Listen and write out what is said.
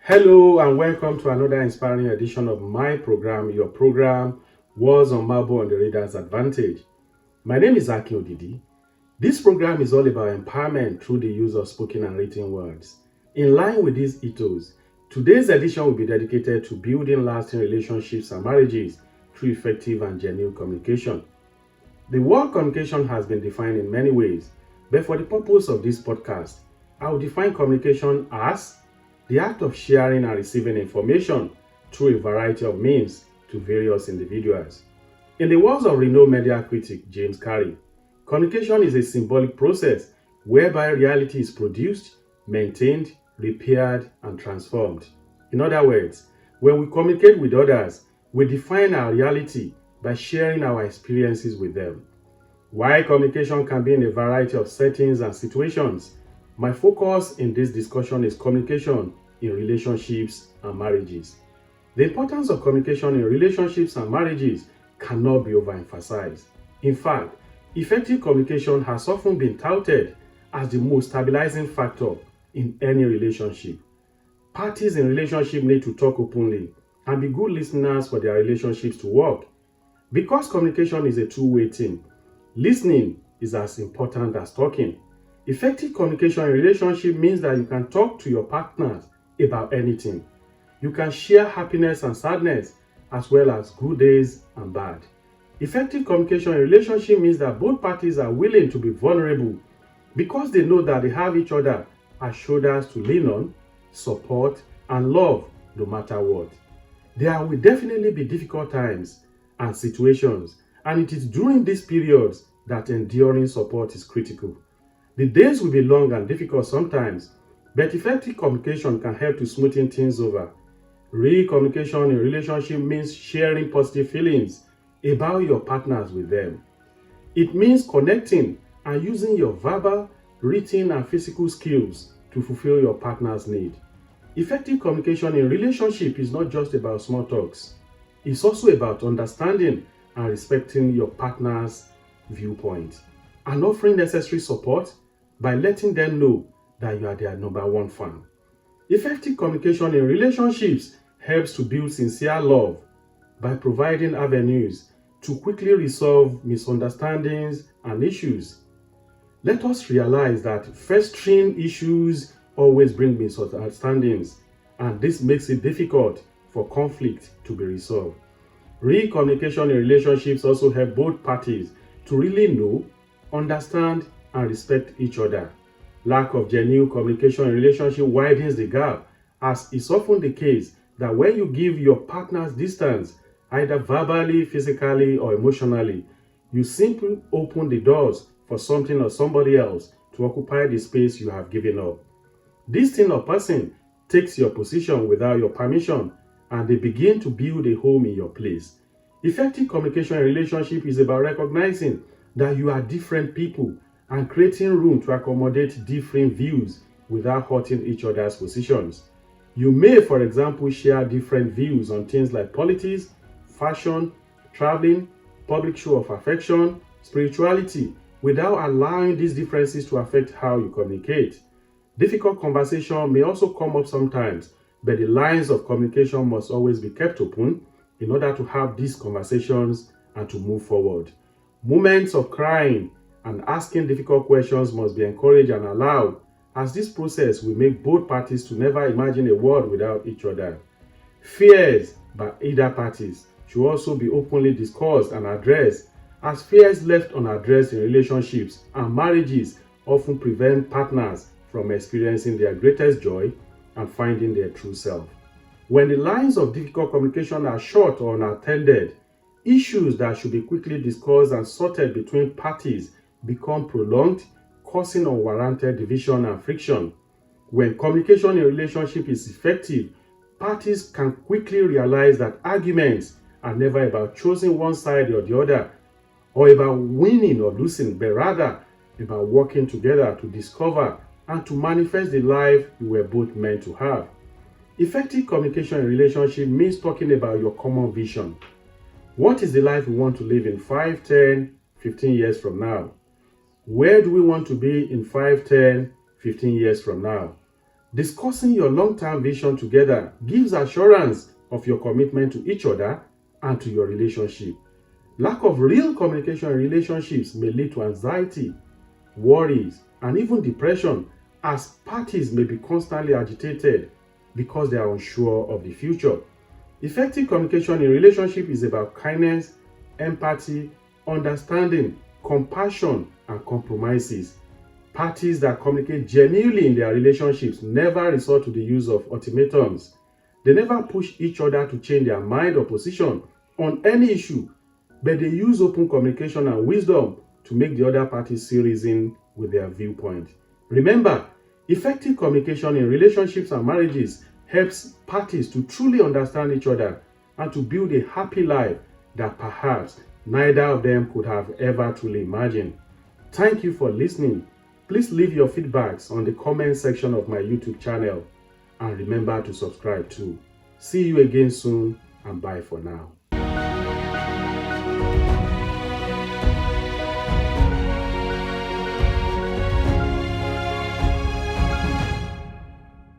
Hello and welcome to another inspiring edition of my program, your program, Words on Marble on the Reader's Advantage. My name is Aki Odidi. This program is all about empowerment through the use of spoken and written words. In line with these ethos, today's edition will be dedicated to building lasting relationships and marriages through effective and genuine communication. The word communication has been defined in many ways, but for the purpose of this podcast, I will define communication as the act of sharing and receiving information through a variety of means to various individuals. In the words of renowned media critic James Carey, communication is a symbolic process whereby reality is produced, maintained, repaired, and transformed. In other words, when we communicate with others, we define our reality by sharing our experiences with them. While communication can be in a variety of settings and situations, my focus in this discussion is communication in relationships and marriages. The importance of communication in relationships and marriages cannot be overemphasized. In fact, effective communication has often been touted as the most stabilizing factor in any relationship. Parties in relationship need to talk openly and be good listeners for their relationships to work. Because communication is a two-way thing, listening is as important as talking. Effective communication in relationship means that you can talk to your partners about anything. You can share happiness and sadness as well as good days and bad. Effective communication in relationship means that both parties are willing to be vulnerable because they know that they have each other as shoulders to lean on, support, and love no matter what. There will definitely be difficult times and situations, and it is during these periods that enduring support is critical. The days will be long and difficult sometimes, but effective communication can help to smoothen things over. Real communication in relationship means sharing positive feelings about your partners with them. It means connecting and using your verbal, written, and physical skills to fulfill your partner's need. Effective communication in relationship is not just about small talks. It's also about understanding and respecting your partner's viewpoint and offering necessary support by letting them know that you are their number one fan. Effective communication in relationships helps to build sincere love by providing avenues to quickly resolve misunderstandings and issues. Let us realize that festering issues always bring misunderstandings, and this makes it difficult for conflict to be resolved. Real communication in relationships also help both parties to really know, understand, and respect each other. Lack of genuine communication in relationship widens the gap, as is often the case that when you give your partners distance, either verbally, physically, or emotionally, you simply open the doors for something or somebody else to occupy the space you have given up. This thing or person takes your position without your permission, and they begin to build a home in your place. Effective communication in relationship is about recognizing that you are different people and creating room to accommodate different views without hurting each other's positions. You may, for example, share different views on things like politics, fashion, traveling, public show of affection, spirituality, without allowing these differences to affect how you communicate. Difficult conversation may also come up sometimes, but the lines of communication must always be kept open in order to have these conversations and to move forward. Moments of crying and asking difficult questions must be encouraged and allowed, as this process will make both parties to never imagine a world without each other. Fears by either parties should also be openly discussed and addressed, as fears left unaddressed in relationships and marriages often prevent partners from experiencing their greatest joy and finding their true self. When the lines of difficult communication are short or unattended, issues that should be quickly discussed and sorted between parties become prolonged, causing unwarranted division and friction. When communication in a relationship is effective, parties can quickly realize that arguments are never about choosing one side or the other, or about winning or losing, but rather about working together to discover and to manifest the life you were both meant to have. Effective communication in a relationship means talking about your common vision. What is the life we want to live in 5, 10, 15 years from now? Where do we want to be in 5, 10, 15 years from now? Discussing your long-term vision together gives assurance of your commitment to each other and to your relationship. Lack of real communication in relationships may lead to anxiety, worries, and even depression, as parties may be constantly agitated because they are unsure of the future. Effective communication in relationship is about kindness, empathy, understanding, compassion, and compromises. Parties that communicate genuinely in their relationships never resort to the use of ultimatums. They never push each other to change their mind or position on any issue, but they use open communication and wisdom to make the other party see reason with their viewpoint. Remember, effective communication in relationships and marriages helps parties to truly understand each other and to build a happy life that perhaps neither of them could have ever truly imagined. Thank you for listening. Please leave your feedbacks on the comment section of my YouTube channel and remember to subscribe too. See you again soon and bye for now.